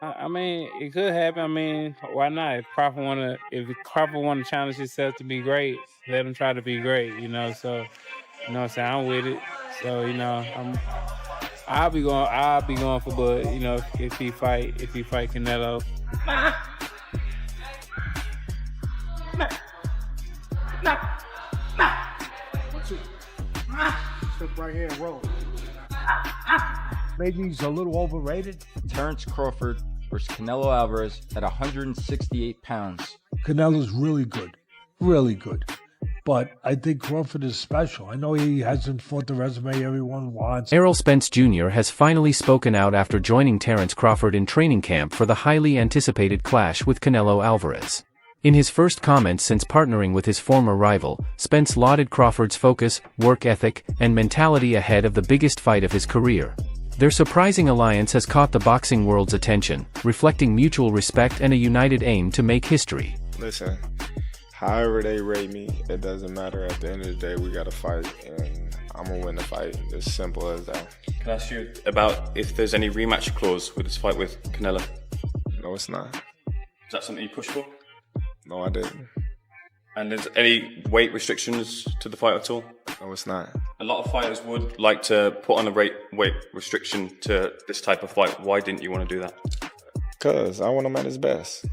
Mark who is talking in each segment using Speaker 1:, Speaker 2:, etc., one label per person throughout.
Speaker 1: I mean, it could happen. I mean, why not? If Crawford wanna challenge himself to be great, let him try to be great. So what I'm saying, I'm with it. So I'll be going for Bud. If he fight Canelo.
Speaker 2: Step right here and roll. Maybe he's a little overrated.
Speaker 3: Terrence Crawford versus Canelo Alvarez at 168 pounds.
Speaker 2: Canelo's really good. Really good. But I think Crawford is special. I know he hasn't fought the resume everyone wants.
Speaker 4: Errol Spence Jr. has finally spoken out after joining Terrence Crawford in training camp for the highly anticipated clash with Canelo Alvarez. In his first comments since partnering with his former rival, Spence lauded Crawford's focus, work ethic, and mentality ahead of the biggest fight of his career. Their surprising alliance has caught the boxing world's attention, reflecting mutual respect and a united aim to make history.
Speaker 5: Listen, however they rate me, it doesn't matter. At the end of the day, we got to fight, and I'm going to win the fight. As simple as that.
Speaker 6: Can I ask you about if there's any rematch clause with this fight with Canelo?
Speaker 5: No, it's not.
Speaker 6: Is that something you push for?
Speaker 5: No, I didn't.
Speaker 6: And there's any weight restrictions to the fight at all?
Speaker 5: No, it's not.
Speaker 6: A lot of fighters would like to put on a weight restriction to this type of fight. Why didn't you want to do that?
Speaker 5: Because I want him at his best.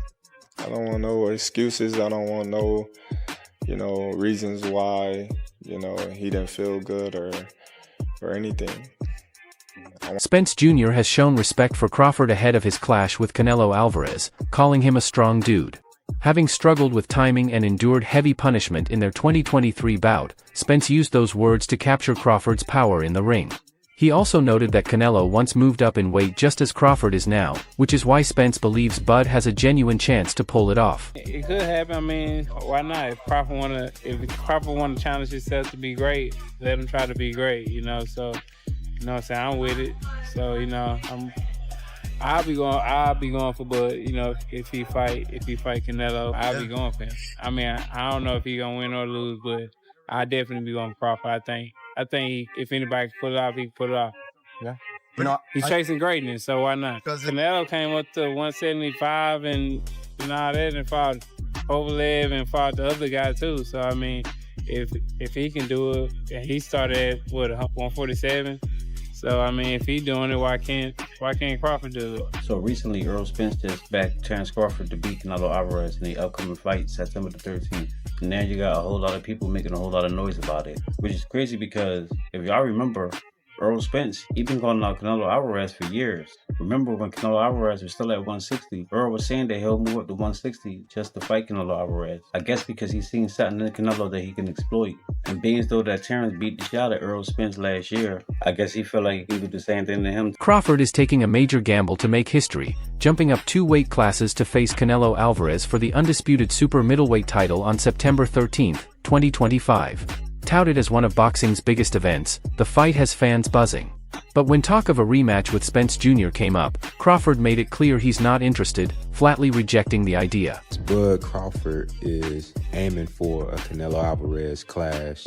Speaker 5: I don't want no excuses. I don't want no, reasons why, he didn't feel good or anything.
Speaker 4: Spence Jr. has shown respect for Crawford ahead of his clash with Canelo Alvarez, calling him a strong dude. Having struggled with timing and endured heavy punishment in their 2023 bout, Spence used those words to capture Crawford's power in the ring. He also noted that Canelo once moved up in weight just as Crawford is now, which is why Spence believes Bud has a genuine chance to pull it off.
Speaker 1: It could happen. I mean, why not? If Crawford wanna challenge himself to be great, let him try to be great. So what I'm saying, I'm with it. So I'll be going for Bud. If he fight Canelo, I'll be going for him. I mean, I don't know if he gonna win or lose, but I definitely be going for Crawford. I think if anybody can pull it off, he can pull it off. Yeah. He's chasing greatness, so why not? Canelo came up to 175 and all that, and fought Kovalev and fought the other guy too. So I mean, if he can do it, and he started at 147. So I mean, if he's doing it, why can't Crawford do it?
Speaker 7: So recently, Errol Spence just backed Terrence Crawford to beat Canelo Alvarez in the upcoming fight, September the 13th. And now you got a whole lot of people making a whole lot of noise about it, which is crazy because if y'all remember, Errol Spence, he been calling out Canelo Alvarez for years. Remember when Canelo Alvarez was still at 160, Errol was saying that he'll move up to 160 just to fight Canelo Alvarez. I guess because he's seen something in Canelo that he can exploit. And being as though that Terrence beat the shit out of Errol Spence last year, I guess he felt like he would do the same thing to him.
Speaker 4: Crawford is taking a major gamble to make history, jumping up 2 weight classes to face Canelo Alvarez for the undisputed super middleweight title on September 13, 2025. Touted as one of boxing's biggest events, the fight has fans buzzing. But when talk of a rematch with Spence Jr. came up, Crawford made it clear he's not interested, flatly rejecting the idea.
Speaker 8: Bud Crawford is aiming for a Canelo Alvarez clash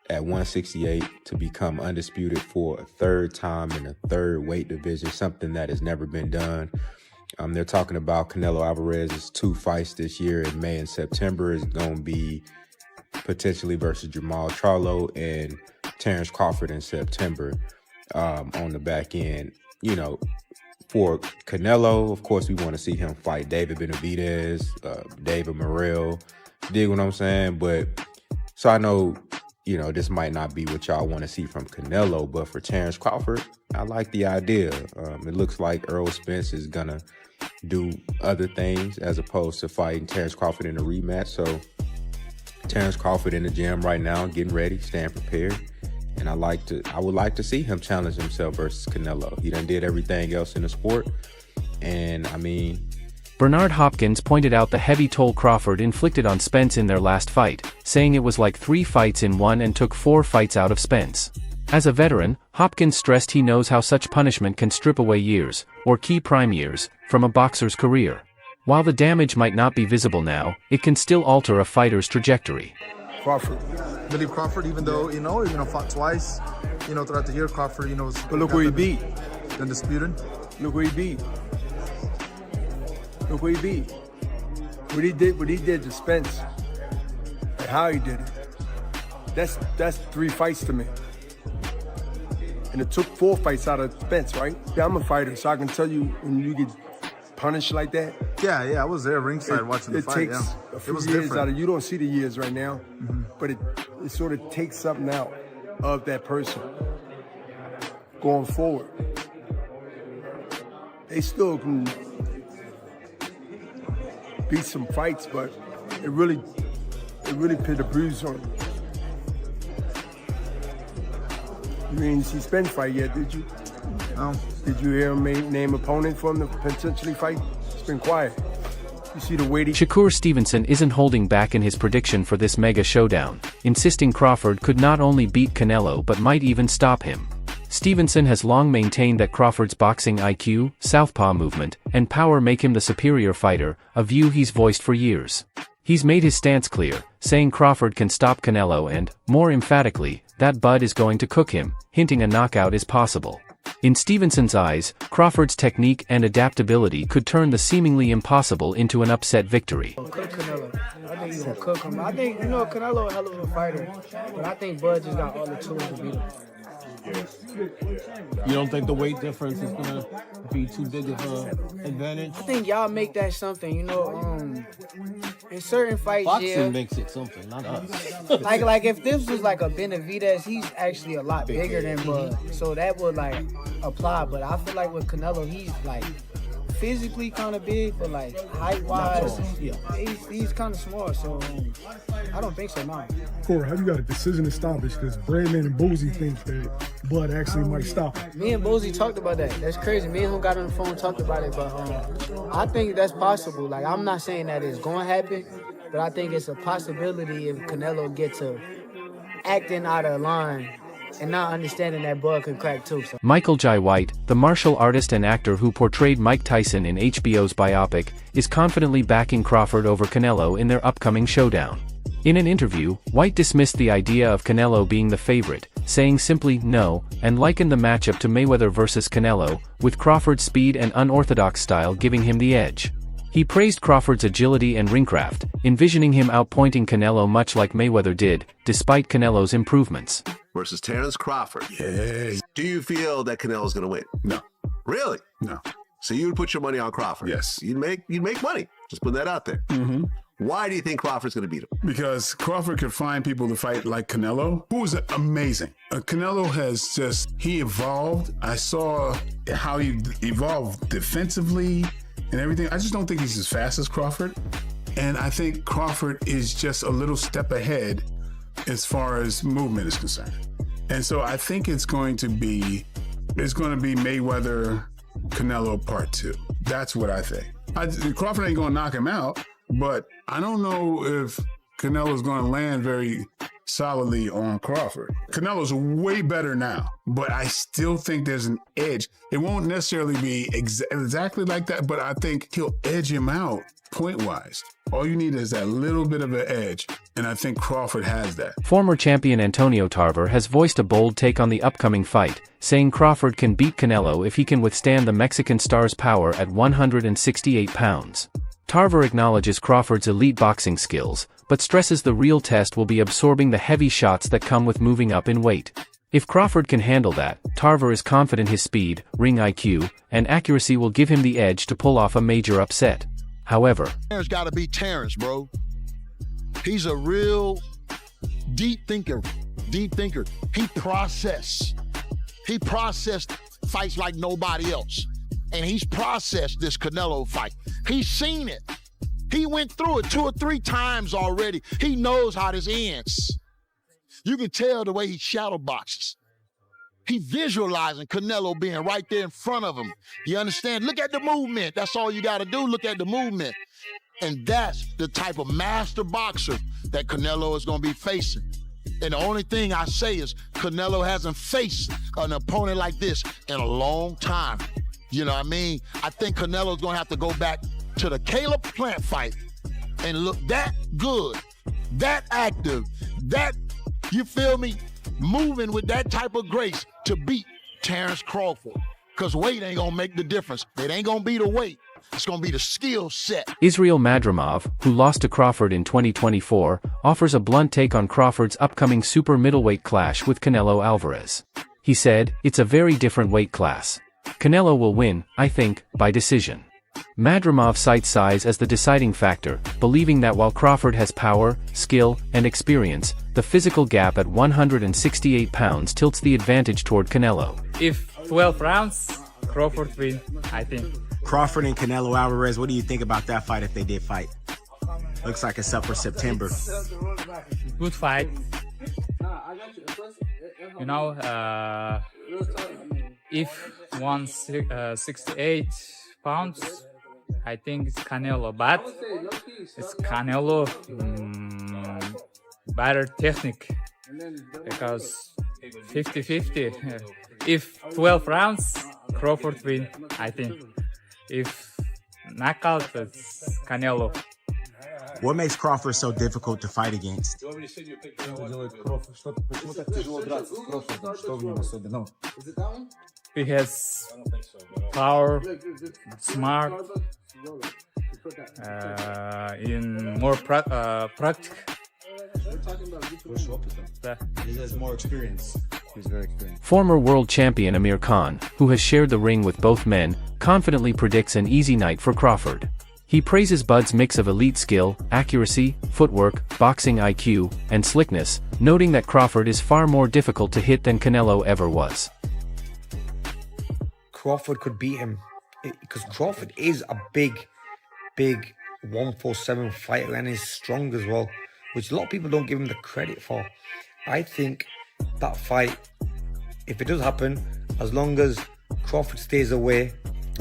Speaker 8: at 168 to become undisputed for a third time in a third weight division, something that has never been done. They're talking about Canelo Alvarez's 2 fights this year in May and September is going to be potentially versus Jamal Charlo and Terrence Crawford in September on the back end. For Canelo, of course, we want to see him fight David Benavidez, David Morrell. Dig what I'm saying? But so I know, this might not be what y'all want to see from Canelo, but for Terrence Crawford, I like the idea. It looks like Errol Spence is going to do other things as opposed to fighting Terrence Crawford in a rematch. So Terrence Crawford in the gym right now, getting ready, staying prepared. And I would like to see him challenge himself versus Canelo. He done did everything else in the sport. And I mean,
Speaker 4: Bernard Hopkins pointed out the heavy toll Crawford inflicted on Spence in their last fight, saying it was like 3 fights in one and took 4 fights out of Spence. As a veteran, Hopkins stressed he knows how such punishment can strip away years, or key prime years, from a boxer's career. While the damage might not be visible now, it can still alter a fighter's trajectory.
Speaker 9: Crawford, believe Crawford, even though fought twice, throughout the year, Crawford, was.
Speaker 2: But look where he beat.
Speaker 9: Undisputed.
Speaker 10: Look where he beat. Look where he beat. What he did to Spence, and how he did it. That's 3 fights to me. And it took 4 fights out of Spence, right? Yeah, I'm a fighter, so I can tell you when you get punished like that.
Speaker 9: Yeah, I was there ringside watching the fight.
Speaker 10: It takes a few years out of you. Don't see the years right now, but it sort of takes something out of that person going forward. They still can beat some fights, but it really put a bruise on him. You didn't see Spence fight yet, did you?
Speaker 9: No.
Speaker 10: Did you hear him name opponent for him to potentially fight? It's been quiet. You see the weighty...
Speaker 4: Shakur Stevenson isn't holding back in his prediction for this mega showdown, insisting Crawford could not only beat Canelo but might even stop him. Stevenson has long maintained that Crawford's boxing IQ, southpaw movement, and power make him the superior fighter, a view he's voiced for years. He's made his stance clear, saying Crawford can stop Canelo and, more emphatically, that Bud is going to cook him, hinting a knockout is possible. In Stevenson's eyes, Crawford's technique and adaptability could turn the seemingly impossible into an upset victory.
Speaker 11: Cook Canelo. I think he's gonna cook him. I think, Canelo a hell of a fighter, but I think Bud just got all the tools to beat him.
Speaker 12: You don't think the weight difference is gonna be too big of an advantage?
Speaker 11: I think y'all make that something, in certain fights,
Speaker 12: boxing makes it something, not us.
Speaker 11: like if this was like a Benavidez, he's actually a lot bigger than Bud, so that would like apply. But I feel like with Canelo, he's like physically kind of big, but like height-wise, he's kind of small. So I don't think so, no.
Speaker 13: Corey, how you got a decision established? Because Brandon and Boozy think that Bud actually might stop him.
Speaker 11: Me and Boozy talked about that. That's crazy. Me and him got on the phone and talked about it, but I think that's possible. Like, I'm not saying that it's going to happen, but I think it's a possibility if Canelo gets to acting out of line and not understanding that Bud could crack too. So.
Speaker 4: Michael Jai White, the martial artist and actor who portrayed Mike Tyson in HBO's biopic, is confidently backing Crawford over Canelo in their upcoming showdown. In an interview, White dismissed the idea of Canelo being the favorite, saying simply no, and likened the matchup to Mayweather versus Canelo, with Crawford's speed and unorthodox style giving him the edge. He praised Crawford's agility and ringcraft, envisioning him outpointing Canelo much like Mayweather did, despite Canelo's improvements.
Speaker 14: Versus Terence Crawford. Yeah. Do you feel that Canelo's going to win?
Speaker 15: No.
Speaker 14: Really?
Speaker 15: No.
Speaker 14: So you would put your money on Crawford?
Speaker 15: Yes.
Speaker 14: You'd make money. Just put that out there.
Speaker 15: Mm-hmm.
Speaker 14: Why do you think Crawford's going to beat him?
Speaker 15: Because Crawford could find people to fight like Canelo, who is amazing. Canelo has he evolved. I saw how he evolved defensively and everything. I just don't think he's as fast as Crawford. And I think Crawford is just a little step ahead as far as movement is concerned. And so I think it's going to be Mayweather Canelo Part 2. That's what I think. Crawford ain't going to knock him out, but I don't know if Canelo's going to land very solidly on Crawford. Canelo's way better now, but I still think there's an edge. It won't necessarily be exactly like that, but I think he'll edge him out point-wise. All you need is that little bit of an edge, and I think Crawford has that.
Speaker 4: Former champion Antonio Tarver has voiced a bold take on the upcoming fight, saying Crawford can beat Canelo if he can withstand the Mexican star's power at 168 pounds. Tarver acknowledges Crawford's elite boxing skills, but stresses the real test will be absorbing the heavy shots that come with moving up in weight. If Crawford can handle that, Tarver is confident his speed, ring IQ, and accuracy will give him the edge to pull off a major upset. However,
Speaker 9: Terence got to be Terence, bro. He's a real deep thinker. He processed fights like nobody else. And he's processed this Canelo fight. He's seen it. He went through it 2 or 3 times already. He knows how this ends. You can tell the way he shadow boxes. He visualizing Canelo being right there in front of him. You understand? Look at the movement. That's all you got to do. Look at the movement. And that's the type of master boxer that Canelo is going to be facing. And the only thing I say is Canelo hasn't faced an opponent like this in a long time. You know what I mean? I think Canelo's going to have to go back to the Caleb Plant fight and look that good, that active, that, you feel me, moving with that type of grace to beat Terence Crawford. because weight ain't gonna make the difference. It ain't gonna be the weight. It's gonna be the skill set.
Speaker 4: Israel Madramov, who lost to Crawford in 2024, offers a blunt take on Crawford's upcoming super middleweight clash with Canelo Alvarez. He said, "It's a very different weight class. Canelo will win, I think, by decision." Madramov cites size as the deciding factor, believing that while Crawford has power, skill, and experience, the physical gap at 168 pounds tilts the advantage toward Canelo.
Speaker 16: If 12 rounds, Crawford win, I think.
Speaker 17: Crawford and Canelo Alvarez, what do you think about that fight if they did fight? Looks like it's up for September.
Speaker 16: Good fight. You know, if 168 pounds, I think it's Canelo, but it's Canelo better technique because 50-50. If 12 rounds, Crawford win, I think. If knockout, it's Canelo.
Speaker 17: What makes Crawford so difficult to fight against?
Speaker 16: He has power, smart, in more practical.
Speaker 17: He has more experience. He's very experienced.
Speaker 4: Former world champion Amir Khan, who has shared the ring with both men, confidently predicts an easy night for Crawford. He praises Bud's mix of elite skill, accuracy, footwork, boxing IQ, and slickness, noting that Crawford is far more difficult to hit than Canelo ever was.
Speaker 18: Crawford could beat him because Crawford is a big 147 fighter and is strong as well, which a lot of people don't give him the credit for. I think that fight, if it does happen, as long as Crawford stays away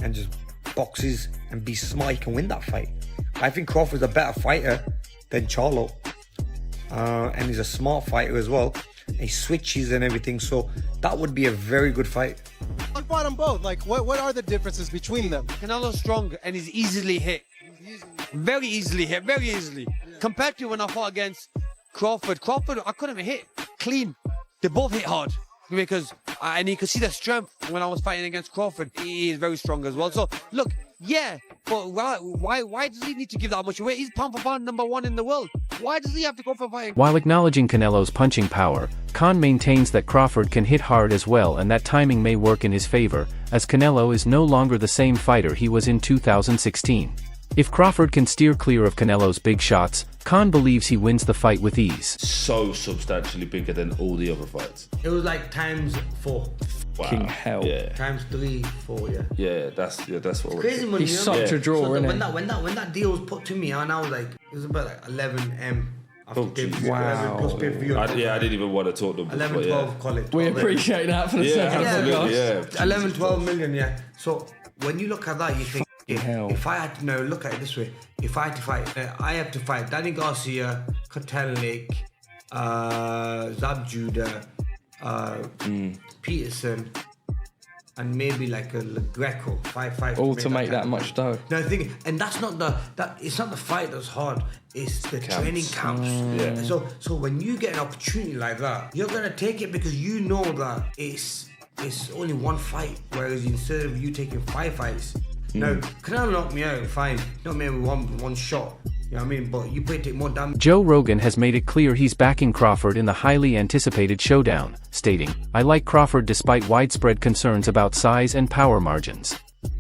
Speaker 18: and just boxes and be smart, he can win that fight. I think Crawford's a better fighter than Charlo, and he's a smart fighter as well. He switches and everything, so that would be a very good fight.
Speaker 19: I fought them both. Like, what are the differences between them?
Speaker 20: Canelo's strong and he's easily hit. Very easily hit, very easily. Compared to when I fought against Crawford, I couldn't hit clean. They both hit hard because, and you could see the strength when I was fighting against Crawford. He is very strong as well. So, look, yeah, but why does he need to give that much away? He's pound for pound #1 in the world. Why does he have to go for fighting?
Speaker 4: While acknowledging Canelo's punching power, Khan maintains that Crawford can hit hard as well and that timing may work in his favor, as Canelo is no longer the same fighter he was in 2016. If Crawford can steer clear of Canelo's big shots, Khan believes he wins the fight with ease.
Speaker 21: So substantially bigger than all the other fights.
Speaker 18: It was like ×4.
Speaker 21: Wow.
Speaker 22: King hell.
Speaker 21: Yeah.
Speaker 18: ×3, 4, yeah.
Speaker 21: Yeah, that's what.
Speaker 18: Crazy money.
Speaker 22: He's such a draw,
Speaker 18: so
Speaker 22: isn't
Speaker 18: when that deal was put to me, and I was like, it was about like 11M.
Speaker 22: Wow.
Speaker 21: I didn't even want to talk to them.
Speaker 18: 11, 12, call it. 12,
Speaker 22: we appreciate that for the second.
Speaker 21: Absolutely, yeah.
Speaker 18: 11, 12 million, yeah. So when you look at that, you think, if I had to look at it this way, if I had to fight, I have to fight Danny Garcia, Kotelnik, Zab Judah, Peterson, and maybe like a Greco, 5-5.
Speaker 22: All to make that much dough.
Speaker 18: No, and that's not it's not the fight that's hard. It's the training camps.
Speaker 21: Yeah.
Speaker 18: So when you get an opportunity like that, you're gonna take it because you know that it's only one fight. Whereas instead of you taking 5 fights, no, Canelo knocked me out, fine. Not me with one shot. You know what I mean? But you take more damage.
Speaker 4: Joe Rogan has made it clear he's backing Crawford in the highly anticipated showdown, stating, "I like Crawford despite widespread concerns about size and power margins."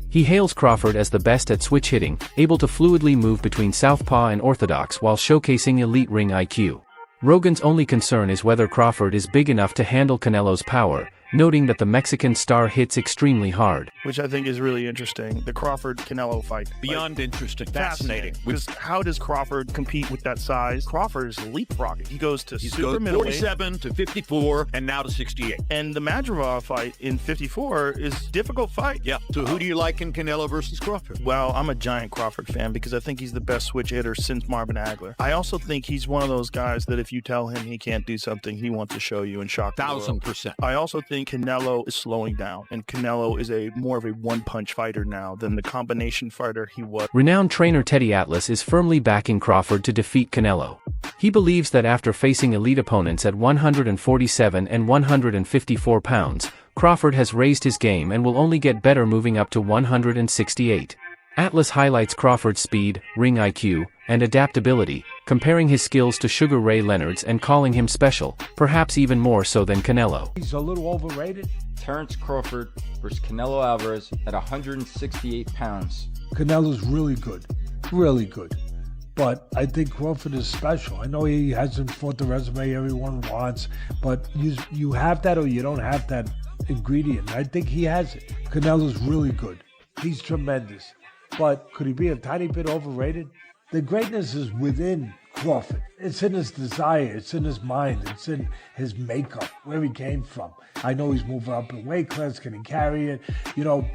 Speaker 4: He hails Crawford as the best at switch hitting, able to fluidly move between southpaw and orthodox while showcasing elite ring IQ. Rogan's only concern is whether Crawford is big enough to handle Canelo's power, noting that the Mexican star hits extremely hard.
Speaker 23: Which I think is really interesting. The Crawford-Canelo fight.
Speaker 24: Beyond interesting.
Speaker 23: Fascinating. Because how does Crawford compete with that size? Crawford is leapfrogging. He goes to super middleweight.
Speaker 24: 47 to 54 and now to 68.
Speaker 23: And the Madramov fight in 54 is a difficult fight.
Speaker 24: Yeah. So who do you like in Canelo versus Crawford?
Speaker 23: Well, I'm a giant Crawford fan because I think he's the best switch hitter since Marvin Hagler. I also think he's one of those guys that if you tell him he can't do something, he wants to show you and shock the world.
Speaker 24: 1000%.
Speaker 23: I also think Canelo is slowing down, and Canelo is more of a one-punch fighter now than the combination fighter he was.
Speaker 4: Renowned trainer Teddy Atlas is firmly backing Crawford to defeat Canelo. He believes that after facing elite opponents at 147 and 154 pounds, Crawford has raised his game and will only get better moving up to 168. Atlas highlights Crawford's speed, ring IQ, and adaptability, comparing his skills to Sugar Ray Leonard's and calling him special, perhaps even more so than Canelo.
Speaker 2: He's a little overrated.
Speaker 1: Terence Crawford versus Canelo Alvarez at 168 pounds.
Speaker 2: Canelo's really good. Really good. But I think Crawford is special. I know he hasn't fought the resume everyone wants, but you have that or you don't have that ingredient. I think he has it. Canelo's really good. He's tremendous. But could he be a tiny bit overrated? The greatness is within Crawford. It's in his desire. It's in his mind. It's in his makeup, where he came from. I know he's moving up in weight class. Can he carry it?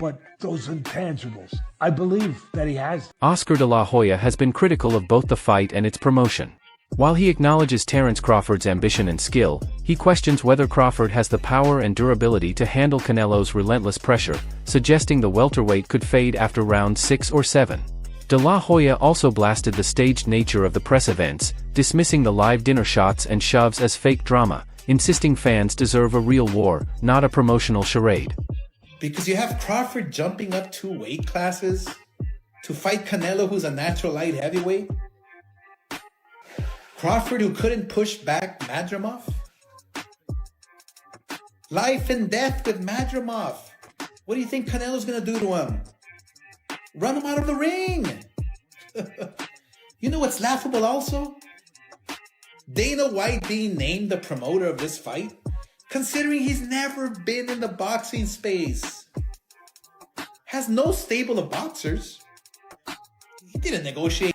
Speaker 2: But those intangibles, I believe that he has.
Speaker 4: Oscar de la Hoya has been critical of both the fight and its promotion. While he acknowledges Terence Crawford's ambition and skill, he questions whether Crawford has the power and durability to handle Canelo's relentless pressure, suggesting the welterweight could fade after round 6 or 7. De la Hoya also blasted the staged nature of the press events, dismissing the live dinner shots and shoves as fake drama, insisting fans deserve a real war, not a promotional charade.
Speaker 3: Because you have Crawford jumping up 2 weight classes to fight Canelo, who's a natural light heavyweight. Crawford, who couldn't push back Madramov. Life and death with Madramov. What do you think Canelo's going to do to him? Run him out of the ring. You know what's laughable also? Dana White being named the promoter of this fight, considering he's never been in the boxing space. Has no stable of boxers. He didn't negotiate.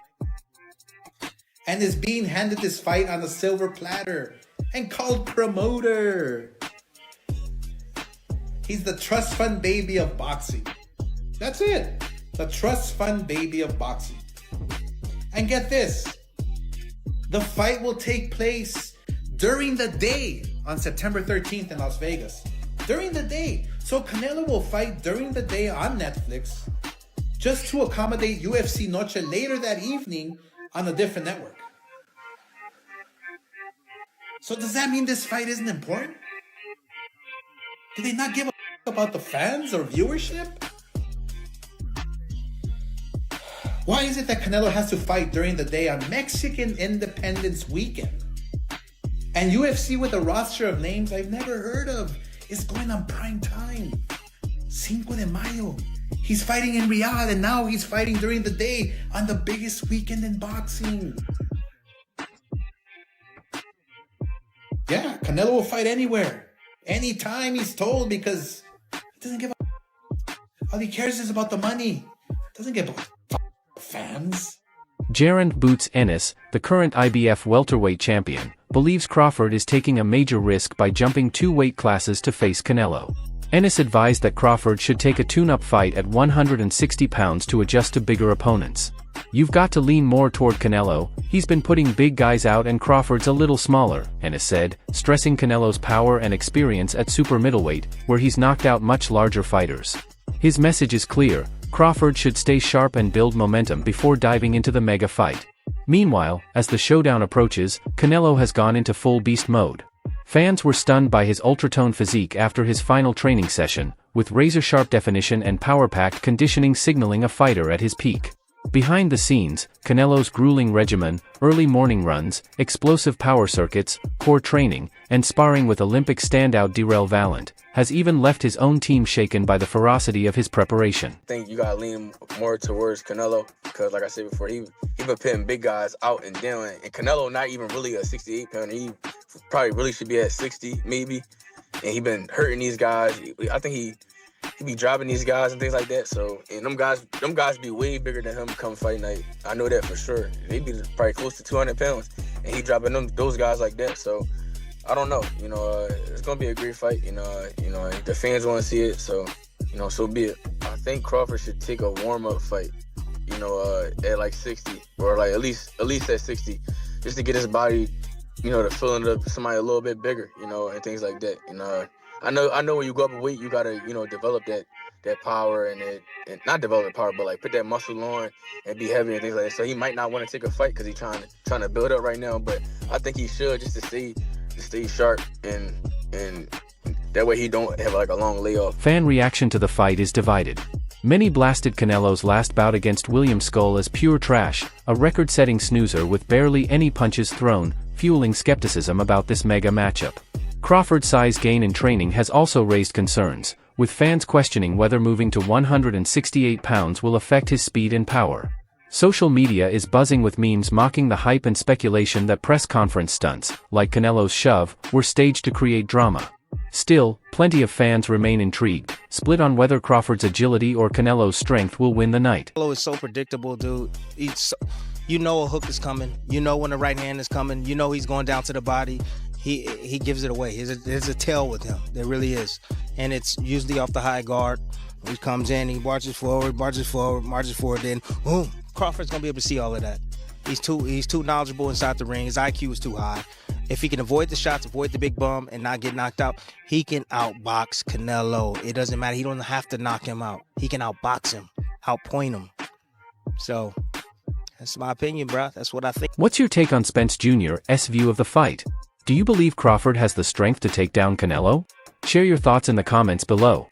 Speaker 3: And is being handed this fight on a silver platter and called promoter. He's the trust fund baby of boxing. That's it. The trust fund baby of boxing. And get this. The fight will take place during the day on September 13th in Las Vegas. During the day. So Canelo will fight during the day on Netflix just to accommodate UFC Noche later that evening on a different network. So does that mean this fight isn't important? Do they not give a about the fans or viewership? Why is it that Canelo has to fight during the day on Mexican Independence Weekend? And UFC with a roster of names I've never heard of is going on prime time. Cinco de Mayo. He's fighting in Riyadh and now he's fighting during the day on the biggest weekend in boxing. Yeah, Canelo will fight anywhere. Anytime he's told because he doesn't give a... All he cares is about the money. Doesn't give a fans.
Speaker 4: Jiren Boots Ennis, the current IBF welterweight champion, believes Crawford is taking a major risk by jumping 2 weight classes to face Canelo. Ennis advised that Crawford should take a tune-up fight at 160 pounds to adjust to bigger opponents. You've got to lean more toward Canelo, he's been putting big guys out and Crawford's a little smaller, Ennis said, stressing Canelo's power and experience at super middleweight, where he's knocked out much larger fighters. His message is clear, Crawford should stay sharp and build momentum before diving into the mega fight. Meanwhile, as the showdown approaches, Canelo has gone into full beast mode. Fans were stunned by his ultra-toned physique after his final training session, with razor-sharp definition and power-packed conditioning signaling a fighter at his peak. Behind the scenes, Canelo's grueling regimen, early morning runs, explosive power circuits, core training, and sparring with Olympic standout Errol Spence, has even left his own team shaken by the ferocity of his preparation.
Speaker 5: I think you gotta lean more towards Canelo, because like I said before, he been putting big guys out and down, and Canelo not even really a 68 pounder. He probably really should be at 60 maybe, and he been hurting these guys. I think he be dropping these guys and things like that. So, and them guys be way bigger than him come fight night. I know that for sure. They be probably close to 200 pounds, and he dropping those guys like that. So, I don't know. It's gonna be a great fight. The fans want to see it. So, so be it. I think Crawford should take a warm-up fight. At like 60 or like at least at 60, just to get his body, to fill up somebody a little bit bigger, and things like that. I know when you go up in weight, you gotta, develop that power and not develop the power, but like put that muscle on and be heavy and things like that. So he might not want to take a fight because he's trying to build up right now. But I think he should just to stay sharp and That way he don't have like a long layoff.
Speaker 4: Fan reaction to the fight is divided. Many blasted Canelo's last bout against William Skull as pure trash, a record-setting snoozer with barely any punches thrown, fueling skepticism about this mega matchup. Crawford's size gain in training has also raised concerns, with fans questioning whether moving to 168 pounds will affect his speed and power. Social media is buzzing with memes mocking the hype and speculation that press conference stunts, like Canelo's shove, were staged to create drama. Still, plenty of fans remain intrigued, split on whether Crawford's agility or Canelo's strength will win the night.
Speaker 6: Canelo is so predictable, dude. You know a hook is coming. You know when the right hand is coming. You know he's going down to the body. He gives it away. There's a tail with him. There really is. And it's usually off the high guard. He comes in, he marches forward, then boom. Crawford's going to be able to see all of that. He's too knowledgeable inside the ring. His IQ is too high. If he can avoid the shots, avoid the big bum, and not get knocked out, he can outbox Canelo. It doesn't matter. He don't have to knock him out. He can outbox him, outpoint him. So, that's my opinion, bro. That's what I think.
Speaker 4: What's your take on Spence Jr.'s view of the fight? Do you believe Crawford has the strength to take down Canelo? Share your thoughts in the comments below.